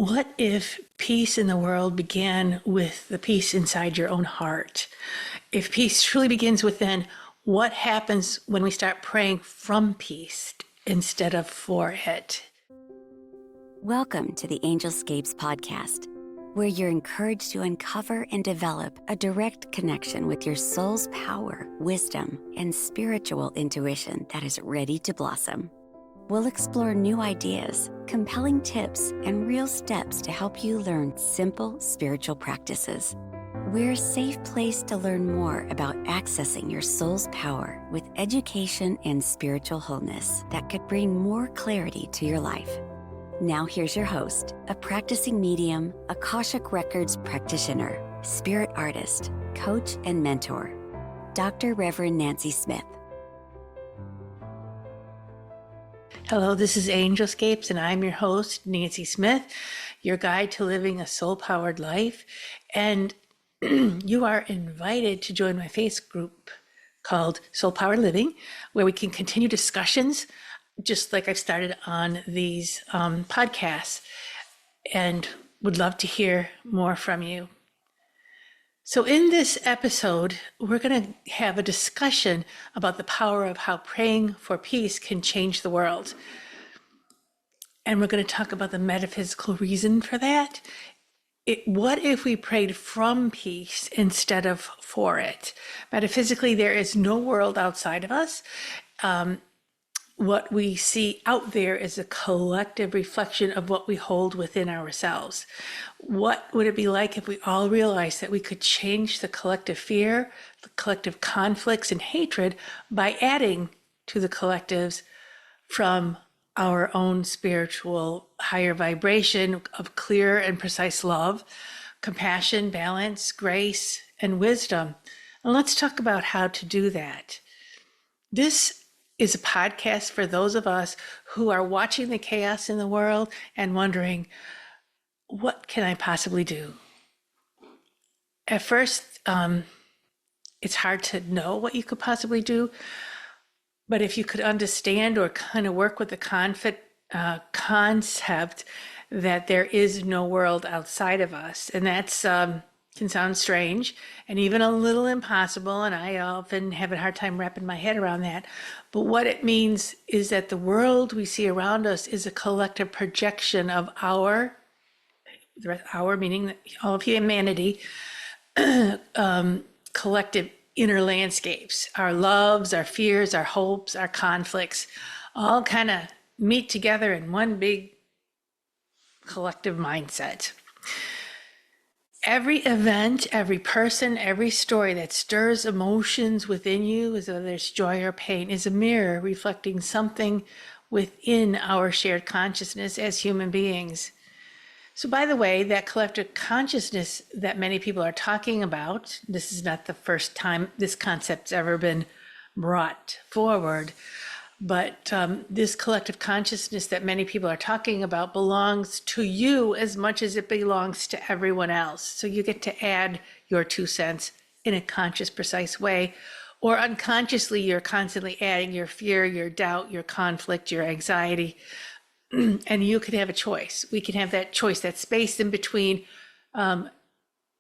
What if peace in the world began with the peace inside your own heart? If peace truly begins within, what happens when we start praying from peace instead of for it? Welcome to the Angelscapes podcast, where you're encouraged to uncover and develop a direct connection with your soul's power, wisdom, and spiritual intuition that is ready to blossom. We'll explore new ideas, compelling tips, and real steps to help you learn simple spiritual practices. We're a safe place to learn more about accessing your soul's power with education and spiritual wholeness that could bring more clarity to your life. Now here's your host, a practicing medium, Akashic Records practitioner, spirit artist, coach, and mentor, Dr. Reverend Nancy Smith. Hello, this is Angelscapes, and I'm your host, Nancy Smith, your guide to living a soul-powered life. And you are invited to join my Facebook group called Soul Powered Living, where we can continue discussions, just like I've started on these podcasts, and would love to hear more from you. So in this episode, we're going to have a discussion about the power of how praying for peace can change the world. And we're going to talk about the metaphysical reason for that. What if we prayed from peace instead of for it? Metaphysically, there is no world outside of us. What we see out there is a collective reflection of what we hold within ourselves. What would it be like if we all realized that we could change the collective fear, the collective conflicts and hatred by adding to the collectives from our own spiritual higher vibration of clear and precise love, compassion, balance, grace, and wisdom? And let's talk about how to do that. This is a podcast for those of us who are watching the chaos in the world and wondering, what can I possibly do? At first, it's hard to know what you could possibly do, but if you could understand or kind of work with the concept that there is no world outside of us, and that's can sound strange and even a little impossible, and I often have a hard time wrapping my head around that. But what it means is that the world we see around us is a collective projection of our meaning all of humanity, collective inner landscapes, our loves, our fears, our hopes, our conflicts, all kind of meet together in one big collective mindset. Every event, every person, every story that stirs emotions within you, whether there's joy or pain, is a mirror reflecting something within our shared consciousness as human beings. So by the way, that collective consciousness that many people are talking about, this is not the first time this concept's ever been brought forward, but this collective consciousness that many people are talking about belongs to you as much as it belongs to everyone else. So you get to add your 2 cents in a conscious, precise way, or unconsciously, you're constantly adding your fear, your doubt, your conflict, your anxiety, and you could have a choice. We can have that choice, that space in between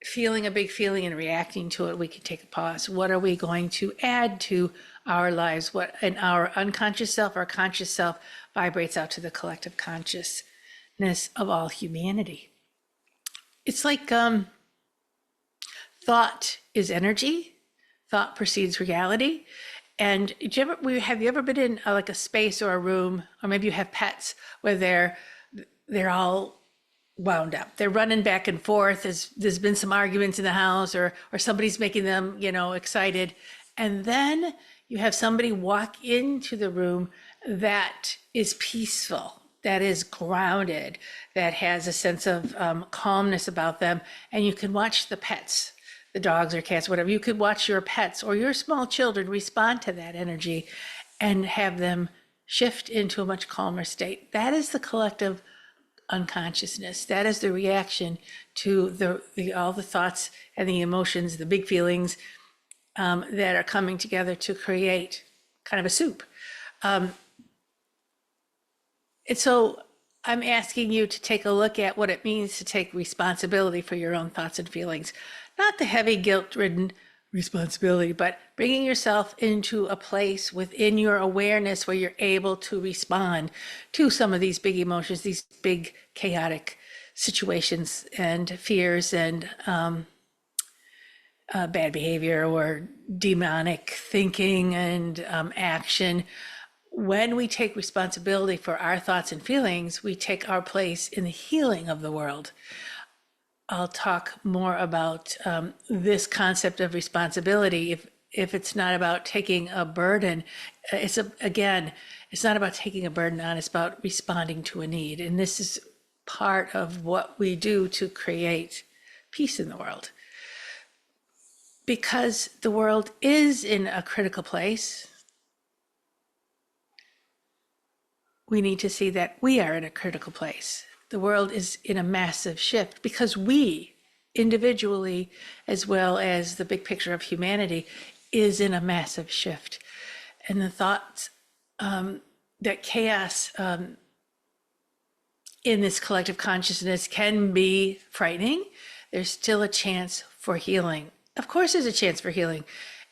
feeling a big feeling and reacting to it. We can take a pause. What are we going to add to our lives? What in our unconscious self, our conscious self vibrates out to the collective consciousness of all humanity. It's like thought is energy. Thought precedes reality. And have you ever been in like a space or a room, or maybe you have pets where they're all wound up. They're running back and forth. There's been some arguments in the house, or somebody's making them, excited. And then you have somebody walk into the room that is peaceful, that is grounded, that has a sense of calmness about them. And you can watch the pets, the dogs or cats, whatever. You could watch your pets or your small children respond to that energy and have them shift into a much calmer state. That is the collective unconsciousness. That is the reaction to all the thoughts and the emotions, the big feelings that are coming together to create kind of a soup. And so I'm asking you to take a look at what it means to take responsibility for your own thoughts and feelings. Not the heavy, guilt-ridden responsibility, but bringing yourself into a place within your awareness where you're able to respond to some of these big emotions, these big chaotic situations and fears and bad behavior or demonic thinking and action. When we take responsibility for our thoughts and feelings, we take our place in the healing of the world. I'll talk more about this concept of responsibility. If it's not about taking a burden, it's not about taking a burden on, it's about responding to a need. And this is part of what we do to create peace in the world. Because the world is in a critical place, we need to see that we are in a critical place. The world is in a massive shift because we, individually, as well as the big picture of humanity, is in a massive shift. And the thoughts that chaos in this collective consciousness can be frightening, there's still a chance for healing. Of course, there's a chance for healing.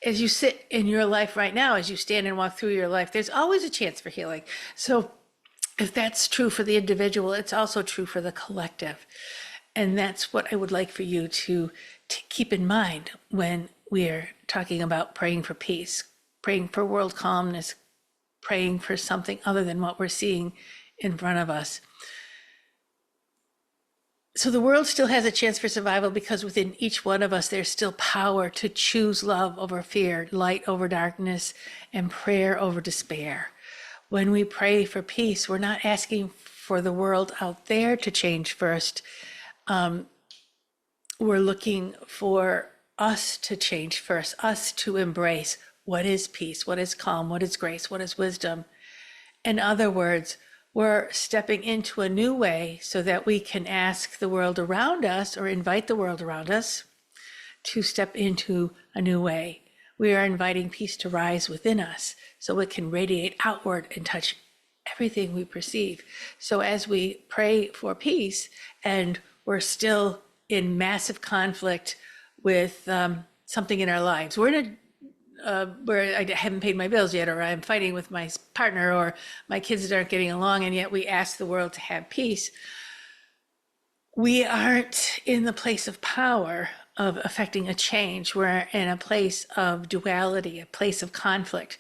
As you sit in your life right now, as you stand and walk through your life, there's always a chance for healing. So if that's true for the individual, it's also true for the collective. And that's what I would like for you to keep in mind when we're talking about praying for peace, praying for world calmness, praying for something other than what we're seeing in front of us. So the world still has a chance for survival because within each one of us, there's still power to choose love over fear, light over darkness, and prayer over despair. When we pray for peace, we're not asking for the world out there to change first. We're looking for us to change first, us to embrace what is peace, what is calm, what is grace, what is wisdom. In other words, we're stepping into a new way so that we can ask the world around us or invite the world around us to step into a new way. We are inviting peace to rise within us so it can radiate outward and touch everything we perceive. So as we pray for peace and we're still in massive conflict with something in our lives, we're in a where I haven't paid my bills yet, or I'm fighting with my partner, or my kids aren't getting along, and yet we ask the world to have peace. We aren't in the place of power of affecting a change. We're in a place of duality, a place of conflict.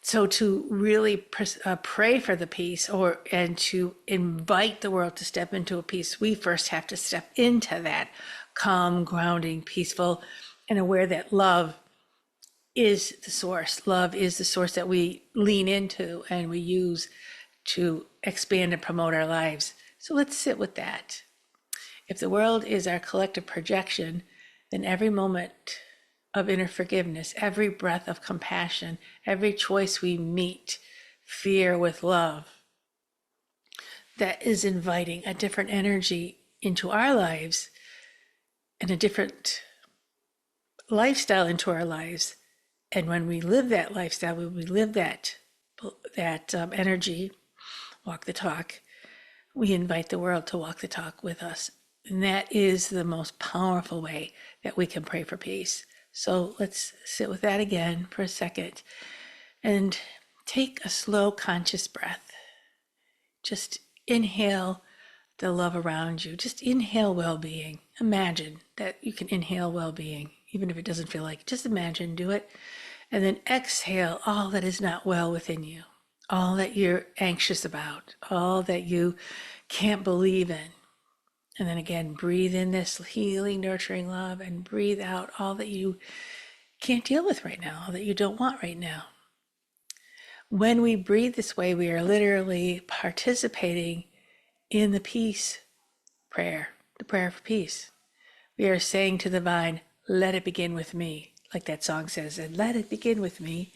So to really pray for the peace and to invite the world to step into a peace, we first have to step into that calm, grounding, peaceful, and aware that love is the source. Love is the source that we lean into and we use to expand and promote our lives. So let's sit with that. If the world is our collective projection, then every moment of inner forgiveness, every breath of compassion, every choice we meet fear with love, that is inviting a different energy into our lives and a different lifestyle into our lives. And when we live that lifestyle, when we live that energy, walk the talk, we invite the world to walk the talk with us. And that is the most powerful way that we can pray for peace. So let's sit with that again for a second and take a slow, conscious breath. Just inhale the love around you. Just inhale well-being. Imagine that you can inhale well-being, even if it doesn't feel like it. Just imagine, do it. And then exhale all that is not well within you, all that you're anxious about, all that you can't believe in. And then again, breathe in this healing, nurturing love and breathe out all that you can't deal with right now, all that you don't want right now. When we breathe this way, we are literally participating in the peace prayer, the prayer for peace. We are saying to the divine, let it begin with me, like that song says, and let it begin with me.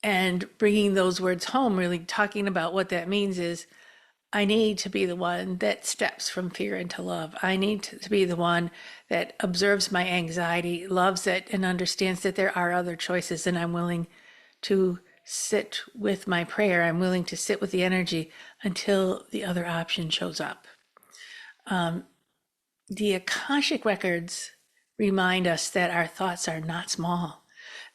And bringing those words home, really talking about what that means is, I need to be the one that steps from fear into love. I need to be the one that observes my anxiety, loves it, and understands that there are other choices, and I'm willing to sit with my prayer. I'm willing to sit with the energy until the other option shows up. The Akashic records remind us that our thoughts are not small.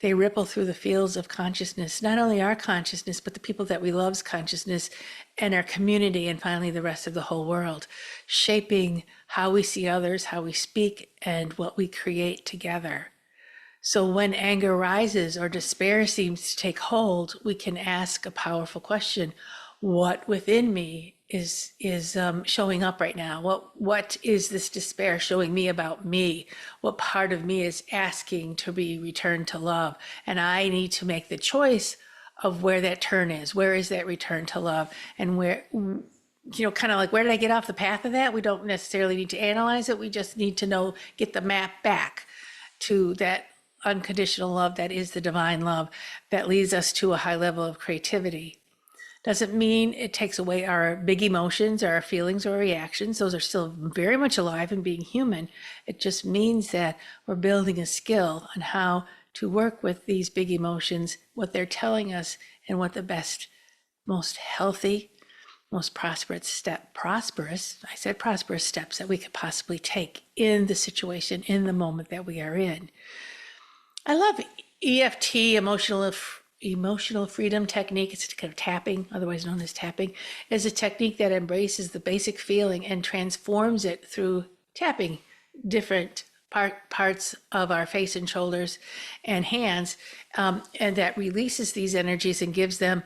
They ripple through the fields of consciousness, not only our consciousness, but the people that we love's consciousness and our community, and finally the rest of the whole world, shaping how we see others, how we speak, and what we create together. So when anger rises or despair seems to take hold, we can ask a powerful question. What within me is showing up right now? What is this despair showing me about me? What part of me is asking to be returned to love? And I need to make the choice of where that turn is. Where is that return to love? And where, kind of like, where did I get off the path of that? We don't necessarily need to analyze it. We just need to know, get the map back to that unconditional love that is the divine love that leads us to a high level of creativity. Doesn't mean it takes away our big emotions or our feelings or reactions. Those are still very much alive and being human. It just means that we're building a skill on how to work with these big emotions, what they're telling us, and what the best, most healthy, most prosperous steps that we could possibly take in the situation, in the moment that we are in. I love EFT, emotional freedom technique. It's kind of tapping, otherwise known as tapping, is a technique that embraces the basic feeling and transforms it through tapping different parts of our face and shoulders and hands, and that releases these energies and gives them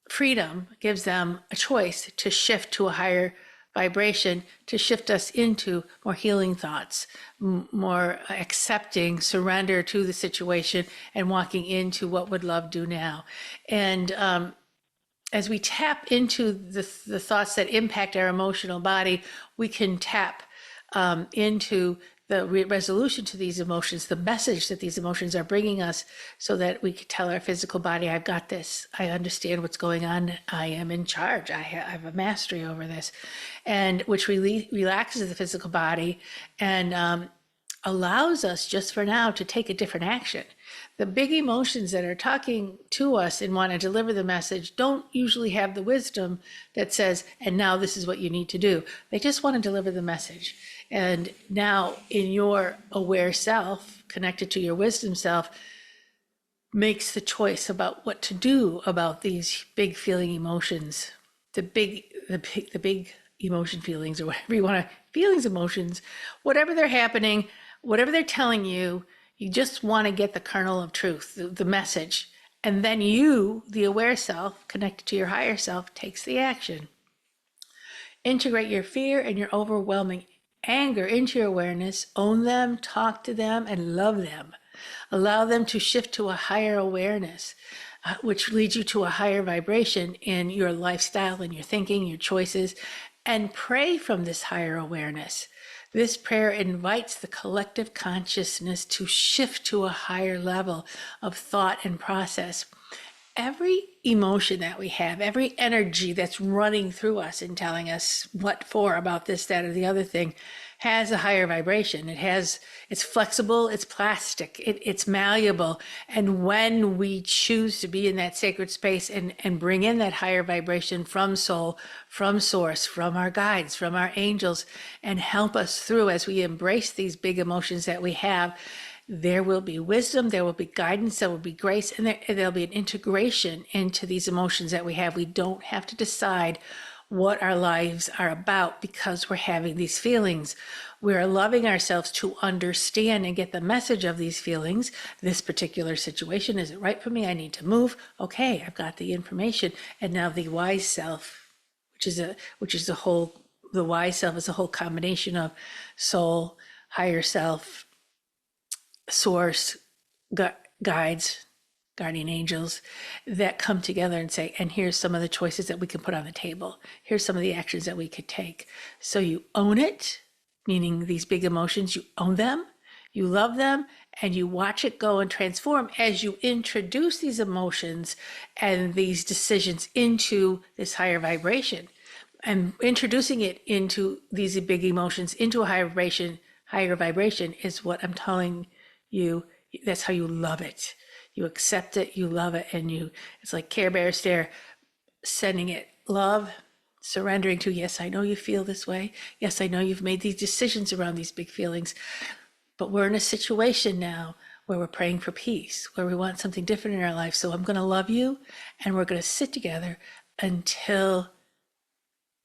freedom, gives them a choice to shift to a higher vibration, to shift us into more healing thoughts, more accepting, surrender to the situation, and walking into what would love do now. And as we tap into the thoughts that impact our emotional body, we can tap into the resolution to these emotions, the message that these emotions are bringing us, so that we could tell our physical body, I've got this. I understand what's going on. I am in charge. I have a mastery over this, and which really relaxes the physical body and allows us just for now to take a different action. The big emotions that are talking to us and want to deliver the message don't usually have the wisdom that says, and now this is what you need to do. They just want to deliver the message. And now in your aware self, connected to your wisdom self, makes the choice about what to do about these big feeling emotions, the big emotion feelings, or whatever you want to, emotions, whatever they're happening, whatever they're telling you, you just want to get the kernel of truth, the message. And then you, the aware self, connected to your higher self, takes the action. Integrate your fear and your overwhelming anger into your awareness, own them, talk to them, and love them. Allow them to shift to a higher awareness, which leads you to a higher vibration in your lifestyle and your thinking, your choices, and pray from this higher awareness. This prayer invites the collective consciousness to shift to a higher level of thought and process. Every emotion that we have, every energy that's running through us and telling us what for about this, that, or the other thing, has a higher vibration. It's flexible, it's plastic, it's malleable. And when we choose to be in that sacred space and bring in that higher vibration from soul, from source, from our guides, from our angels, and help us through as we embrace these big emotions that we have, there will be wisdom, there will be guidance, there will be grace, and there'll be an integration into these emotions that we have. We don't have to decide what our lives are about because we're having these feelings. We're loving ourselves to understand and get the message of these feelings. This particular situation, is it right for me? I need to move. Okay, I've got the information. And now the wise self, the wise self is a whole combination of soul, higher self, source, guides, guardian angels, that come together and say, and here's some of the choices that we can put on the table. Here's some of the actions that we could take. So you own it, meaning these big emotions, you own them, you love them, and you watch it go and transform as you introduce these emotions and these decisions into this higher vibration. And introducing it into these big emotions, into a higher vibration is what I'm telling you. That's how you love it. You accept it, you love it, and it's like Care Bear stare, sending it love, surrendering to, yes, I know you feel this way. Yes, I know you've made these decisions around these big feelings, but we're in a situation now where we're praying for peace, where we want something different in our life. So I'm going to love you, and we're going to sit together until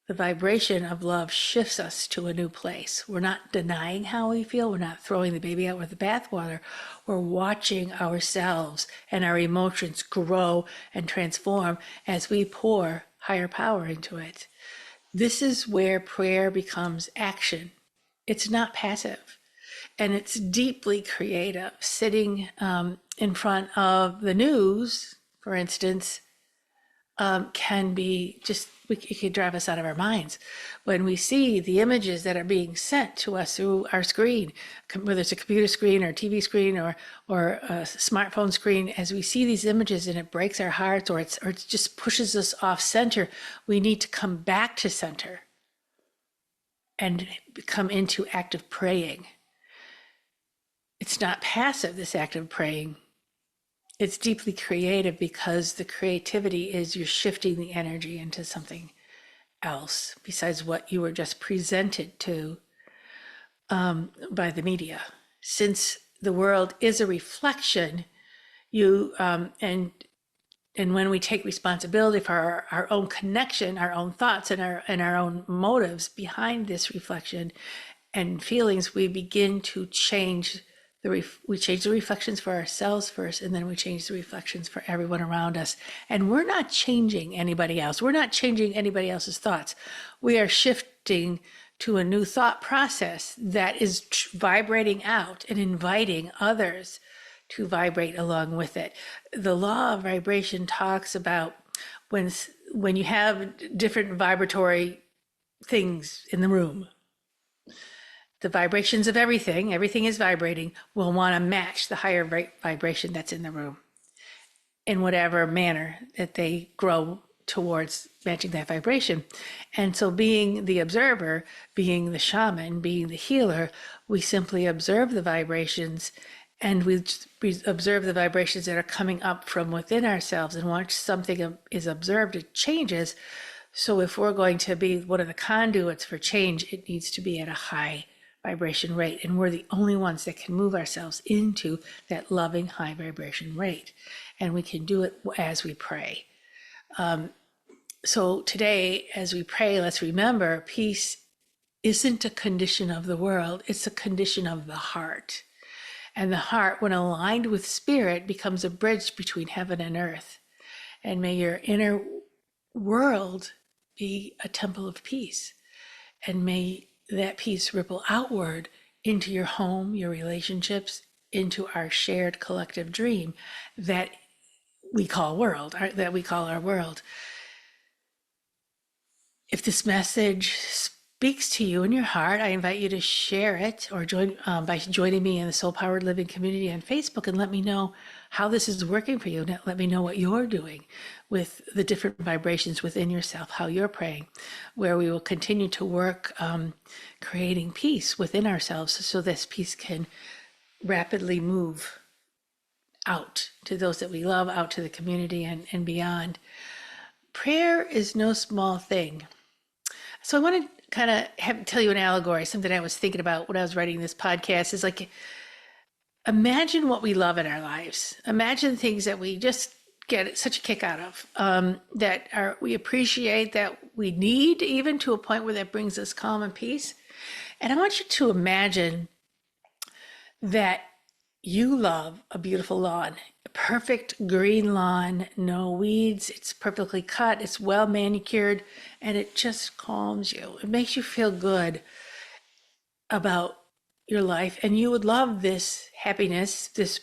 the vibration of love shifts us to a new place. We're not denying how we feel. We're not throwing the baby out with the bathwater. We're watching ourselves and our emotions grow and transform as we pour higher power into it. This is where prayer becomes action. It's not passive, and it's deeply creative. Sitting in front of the news, for instance, can be just, it could drive us out of our minds. When we see the images that are being sent to us through our screen, whether it's a computer screen or a TV screen or a smartphone screen, as we see these images and it breaks our hearts, or it just pushes us off center, we need to come back to center and come into active praying. It's not passive, this act of praying. It's deeply creative, because the creativity is you're shifting the energy into something else besides what you were just presented to by the media. Since the world is a reflection, and when we take responsibility for our own connection, our own thoughts, and our own motives behind this reflection and feelings, we begin to change we change the reflections for ourselves first, and then we change the reflections for everyone around us. And we're not changing anybody else. We're not changing anybody else's thoughts. We are shifting to a new thought process that is vibrating out and inviting others to vibrate along with it. The law of vibration talks about when you have different vibratory things in the room, the vibrations of everything is vibrating, will want to match the higher vibration that's in the room in whatever manner that they grow towards matching that vibration. And so, being the observer, being the shaman, being the healer, we simply observe the vibrations, and we observe the vibrations that are coming up from within ourselves. And once something is observed, it changes. So if we're going to be one of the conduits for change, it needs to be at a high vibration rate, and we're the only ones that can move ourselves into that loving high vibration rate, and we can do it as we pray. So today, as we pray, let's remember peace isn't a condition of the world, it's a condition of the heart. And the heart, when aligned with spirit, becomes a bridge between heaven and earth. And may your inner world be a temple of peace, and may that peace ripple outward into your home, your relationships, into our shared collective dream that we call our world. If this message speaks to you in your heart, I invite you to share it, or join by joining me in the Soul Powered Living community on Facebook, and let me know how this is working for you. Let me know what you're doing with the different vibrations within yourself, how you're praying, where we will continue to work creating peace within ourselves, so this peace can rapidly move out to those that we love, out to the community, and beyond. Prayer is no small thing. So I want to kind of tell you an allegory, something I was thinking about when I was writing this podcast. Is like, imagine what we love in our lives. Imagine things that we just get such a kick out of, we appreciate, that we need, even to a point where that brings us calm and peace. And I want you to imagine that you love a beautiful lawn, a perfect green lawn, no weeds, it's perfectly cut, it's well manicured, and it just calms you. It makes you feel good about your life, and you would love this happiness, this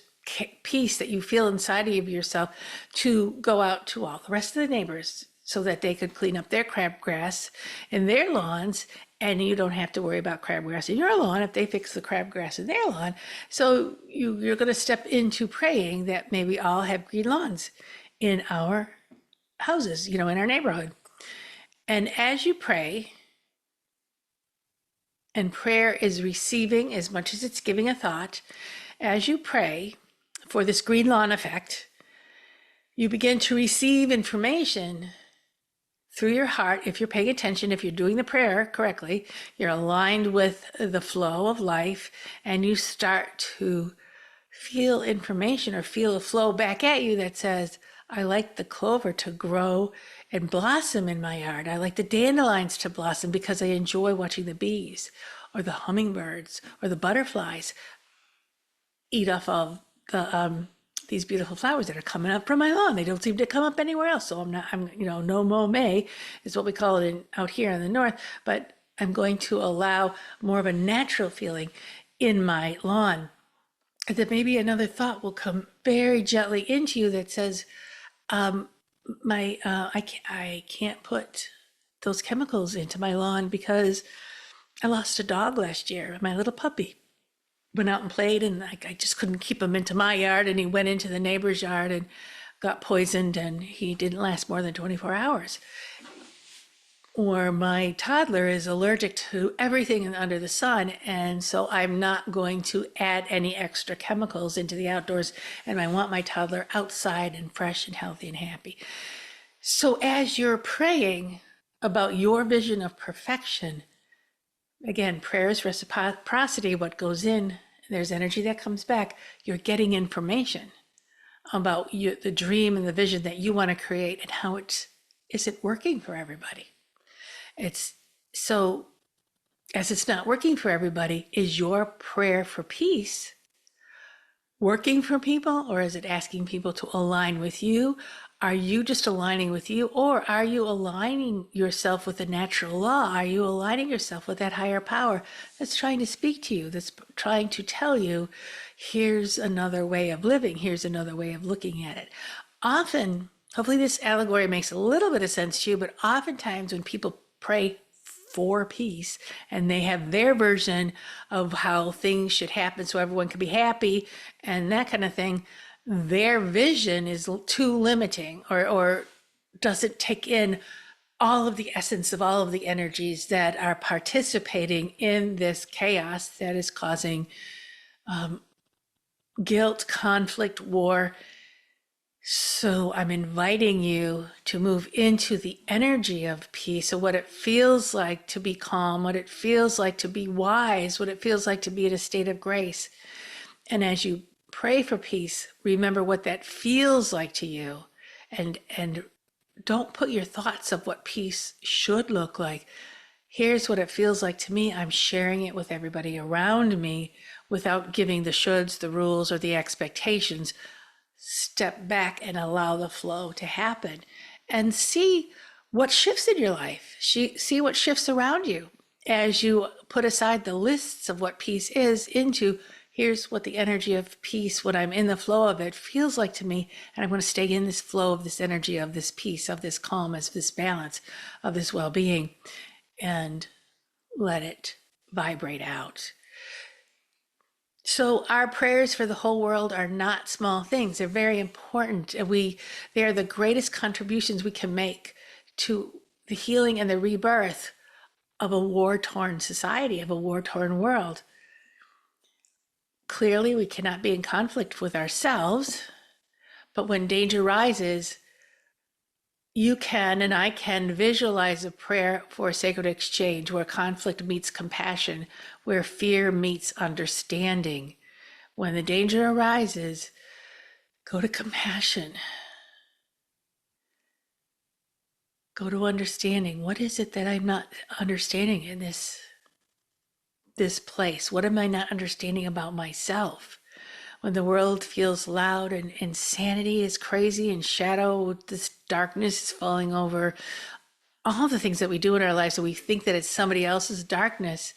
peace that you feel inside of yourself, to go out to all the rest of the neighbors so that they could clean up their crabgrass in their lawns, and you don't have to worry about crabgrass in your lawn if they fix the crabgrass in their lawn. So you're going to step into praying that may we all have green lawns in our houses, in our neighborhood. And as you pray, and prayer is receiving as much as it's giving a thought, as you pray, for this green lawn effect, you begin to receive information through your heart. If you're paying attention, if you're doing the prayer correctly, you're aligned with the flow of life, and you start to feel information or feel a flow back at you that says, I like the clover to grow and blossom in my yard. I like the dandelions to blossom because I enjoy watching the bees or the hummingbirds or the butterflies eat off of these beautiful flowers that are coming up from my lawn. They don't seem to come up anywhere else. So no mow May is what we call it out here in the north, but I'm going to allow more of a natural feeling in my lawn. And then maybe another thought will come very gently into you that says, I can't put those chemicals into my lawn because I lost a dog last year, my little puppy. Went out and played, and I just couldn't keep him into my yard, and he went into the neighbor's yard and got poisoned, and he didn't last more than 24 hours. Or my toddler is allergic to everything under the sun, and so I'm not going to add any extra chemicals into the outdoors, and I want my toddler outside and fresh and healthy and happy. So as you're praying about your vision of perfection, again, prayer is reciprocity. What goes in, there's energy that comes back. You're getting information about the dream and the vision that you want to create and how it isn't working for everybody. It's so, as it's not working for everybody, is your prayer for peace working for people, or is it asking people to align with you? Are you just aligning with you, or are you aligning yourself with the natural law? Are you aligning yourself with that higher power that's trying to speak to you, that's trying to tell you, here's another way of living, here's another way of looking at it? Often, hopefully this allegory makes a little bit of sense to you, but oftentimes when people pray for peace and they have their version of how things should happen so everyone can be happy and that kind of thing, their vision is too limiting or doesn't take in all of the essence of all of the energies that are participating in this chaos that is causing guilt, conflict, war. So I'm inviting you to move into the energy of peace, of what it feels like to be calm, what it feels like to be wise, what it feels like to be in a state of grace. And as you pray for peace, remember what that feels like to you, and don't put your thoughts of what peace should look like. Here's what it feels like to me. I'm sharing it with everybody around me without giving the shoulds, the rules, or the expectations. Step back and allow the flow to happen and see what shifts in your life. See what shifts around you as you put aside the lists of what peace is into, here's what the energy of peace, when I'm in the flow of it, feels like to me. And I want to stay in this flow of this energy, of this peace, of this calm, of this balance, of this well-being, and let it vibrate out. So our prayers for the whole world are not small things. They're very important. They are the greatest contributions we can make to the healing and the rebirth of a war-torn society, of a war-torn world. Clearly, we cannot be in conflict with ourselves, but when danger rises, you can and I can visualize a prayer for a sacred exchange where conflict meets compassion, where fear meets understanding. When the danger arises, go to compassion. Go to understanding. What is it that I'm not understanding in this place? What am I not understanding about myself? When the world feels loud and insanity is crazy and shadow, this darkness is falling over all the things that we do in our lives, so we think that it's somebody else's darkness.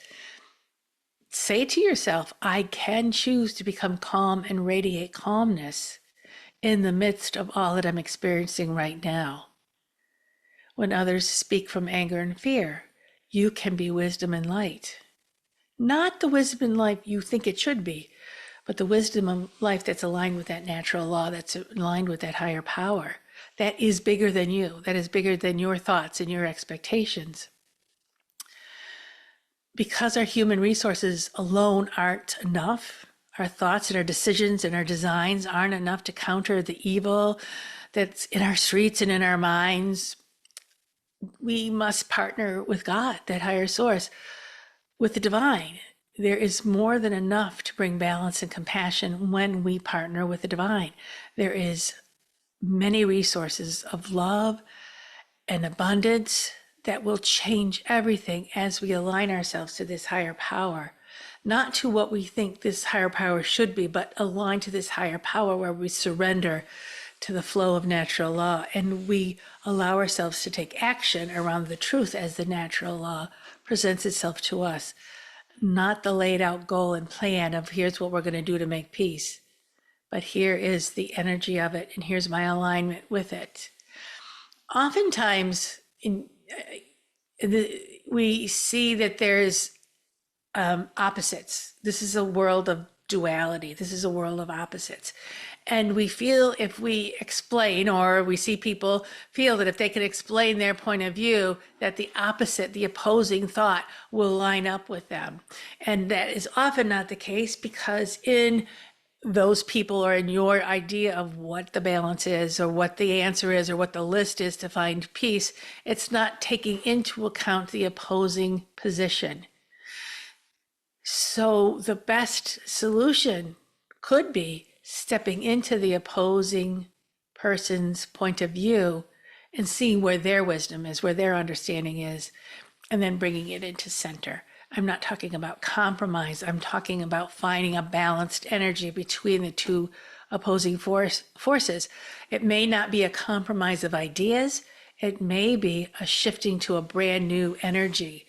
Say to yourself, I can choose to become calm and radiate calmness in the midst of all that I'm experiencing right now. When others speak from anger and fear, you can be wisdom and light. Not the wisdom and light you think it should be, but the wisdom of life that's aligned with that natural law, that's aligned with that higher power, that is bigger than you, that is bigger than your thoughts and your expectations. Because our human resources alone aren't enough, our thoughts and our decisions and our designs aren't enough to counter the evil that's in our streets and in our minds, we must partner with God, that higher source, with the divine. There is more than enough to bring balance and compassion when we partner with the divine. There is many resources of love and abundance that will change everything as we align ourselves to this higher power. Not to what we think this higher power should be, but align to this higher power where we surrender to the flow of natural law and we allow ourselves to take action around the truth as the natural law presents itself to us. Not the laid out goal and plan of here's what we're going to do to make peace, but here is the energy of it and here's my alignment with it. Oftentimes, we see that there's opposites. This is a world of duality. This is a world of opposites. And we feel if we explain, or we see people feel that if they can explain their point of view, that the opposite, the opposing thought will line up with them. And that is often not the case, because in those people, or in your idea of what the balance is, or what the answer is, or what the list is to find peace, it's not taking into account the opposing position. So the best solution could be stepping into the opposing person's point of view and seeing where their wisdom is, where their understanding is, and then bringing it into center. I'm not talking about compromise. I'm talking about finding a balanced energy between the two opposing forces. It may not be a compromise of ideas. It may be a shifting to a brand new energy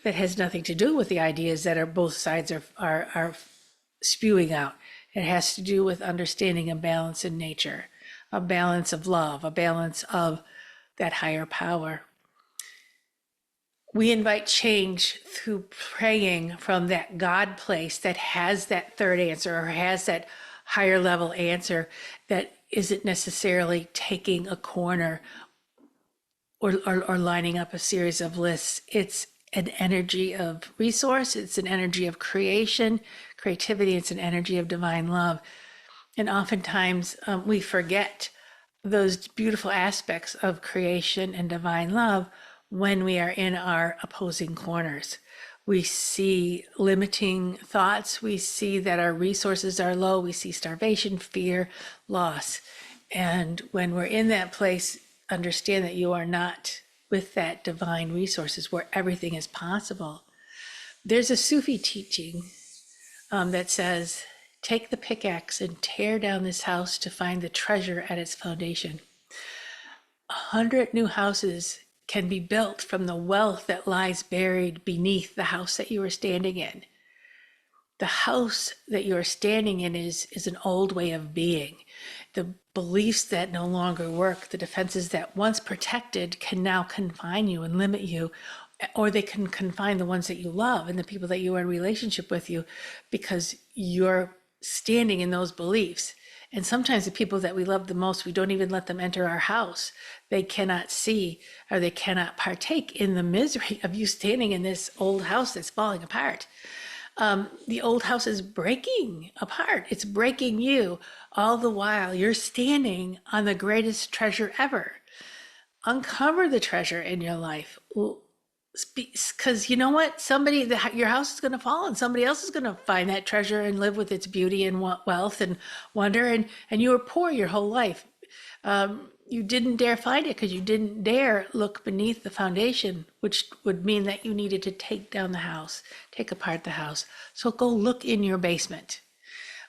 that has nothing to do with the ideas that are both sides are spewing out. It has to do with understanding a balance in nature, a balance of love, a balance of that higher power. We invite change through praying from that God place that has that third answer, or has that higher level answer that isn't necessarily taking a corner or lining up a series of lists. It's an energy of resource. It's an energy of creation, creativity. It's an energy of divine love. And oftentimes we forget those beautiful aspects of creation and divine love when we are in our opposing corners. We see limiting thoughts. We see that our resources are low. We see starvation, fear, loss. And when we're in that place, understand that you are not with that divine resources where everything is possible. There's a Sufi teaching that says, take the pickaxe and tear down this house to find the treasure at its foundation. 100 new houses can be built from the wealth that lies buried beneath the house that you are standing in. The house that you are standing in is an old way of being. The beliefs that no longer work, the defenses that once protected can now confine you and limit you, or they can confine the ones that you love and the people that you are in relationship with you, because you're standing in those beliefs. And sometimes the people that we love the most, we don't even let them enter our house. They cannot see, or they cannot partake in the misery of you standing in this old house that's falling apart. The old house is breaking apart. It's breaking you. All the while you're standing on the greatest treasure ever. Uncover the treasure in your life. Because you know what? Your house is going to fall, and somebody else is going to find that treasure and live with its beauty and wealth and wonder. And you were poor your whole life. You didn't dare find it because you didn't dare look beneath the foundation, which would mean that you needed to take down the house, take apart the house. So go look in your basement,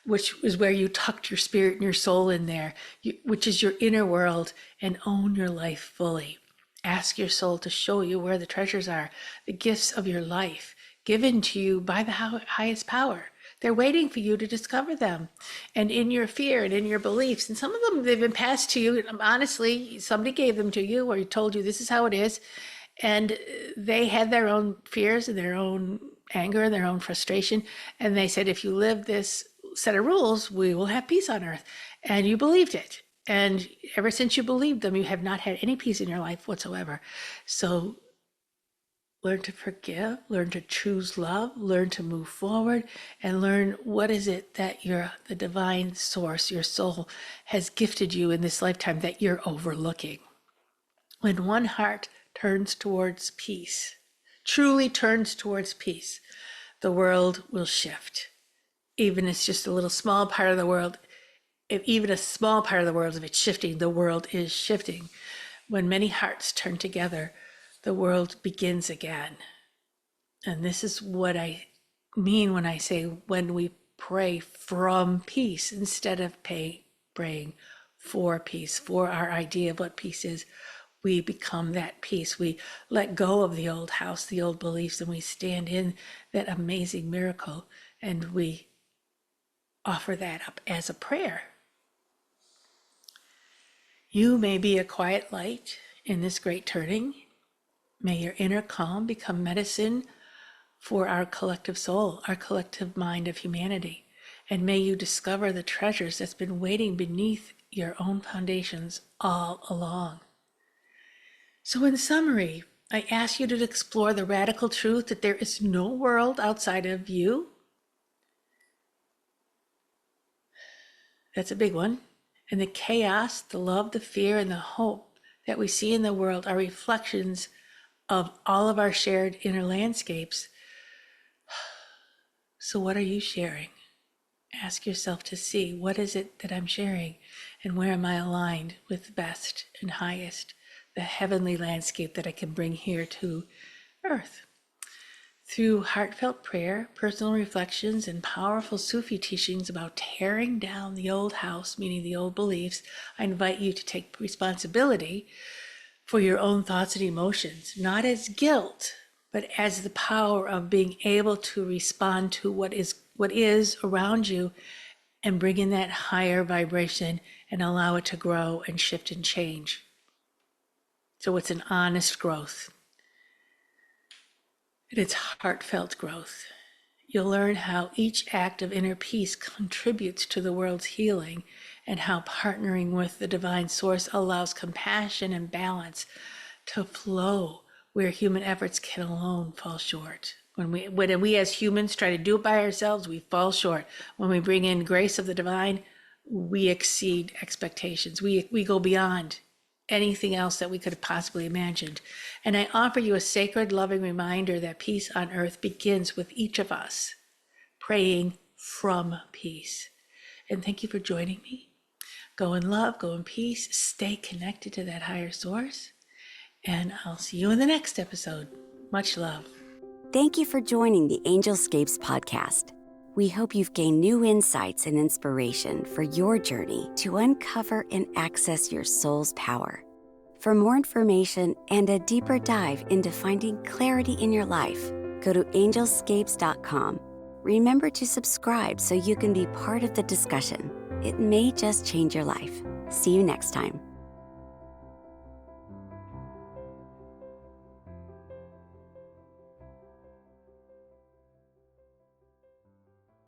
which is where you tucked your spirit and your soul in there, which is your inner world, and own your life fully. Ask your soul to show you where the treasures are, the gifts of your life given to you by the highest power. They're waiting for you to discover them, and in your fear and in your beliefs. And some of them, they've been passed to you. Honestly, somebody gave them to you, or told you this is how it is. And they had their own fears and their own anger and their own frustration. And they said, if you live this set of rules, we will have peace on earth. And you believed it. And ever since you believed them, you have not had any peace in your life whatsoever. So learn to forgive, learn to choose love, learn to move forward, and learn what is it that the divine source, your soul, has gifted you in this lifetime that you're overlooking. When one heart turns towards peace, truly turns towards peace, the world will shift. Even it's just a little small part of the world, if even a small part of the world, if it's shifting, the world is shifting. When many hearts turn together, the world begins again. And this is what I mean when I say when we pray from peace instead of praying for peace, for our idea of what peace is, we become that peace. We let go of the old house, the old beliefs, and we stand in that amazing miracle, and we offer that up as a prayer. You may be a quiet light in this great turning. May your inner calm become medicine for our collective soul, our collective mind of humanity. And may you discover the treasures that's been waiting beneath your own foundations all along. So in summary, I ask you to explore the radical truth that there is no world outside of you. That's a big one. And the chaos, the love, the fear, and the hope that we see in the world are reflections of all of our shared inner landscapes. So what are you sharing? Ask yourself to see, what is it that I'm sharing, and where am I aligned with the best and highest, the heavenly landscape that I can bring here to earth. Through heartfelt prayer, personal reflections, and powerful Sufi teachings about tearing down the old house, meaning the old beliefs, I invite you to take responsibility for your own thoughts and emotions, not as guilt, but as the power of being able to respond to what is around you and bring in that higher vibration and allow it to grow and shift and change. So it's an honest growth. And it's heartfelt growth. You'll learn how each act of inner peace contributes to the world's healing, and how partnering with the divine source allows compassion and balance to flow where human efforts can alone fall short. When we as humans try to do it by ourselves, we fall short. When we bring in grace of the divine, we exceed expectations. We go beyond anything else that we could have possibly imagined. And I offer you a sacred, loving reminder that peace on earth begins with each of us praying from peace. And thank you for joining me. Go in love, go in peace, stay connected to that higher source. And I'll see you in the next episode. Much love. Thank you for joining the Angelscapes podcast. We hope you've gained new insights and inspiration for your journey to uncover and access your soul's power. For more information and a deeper dive into finding clarity in your life, go to angelscapes.com. Remember to subscribe so you can be part of the discussion. It may just change your life. See you next time.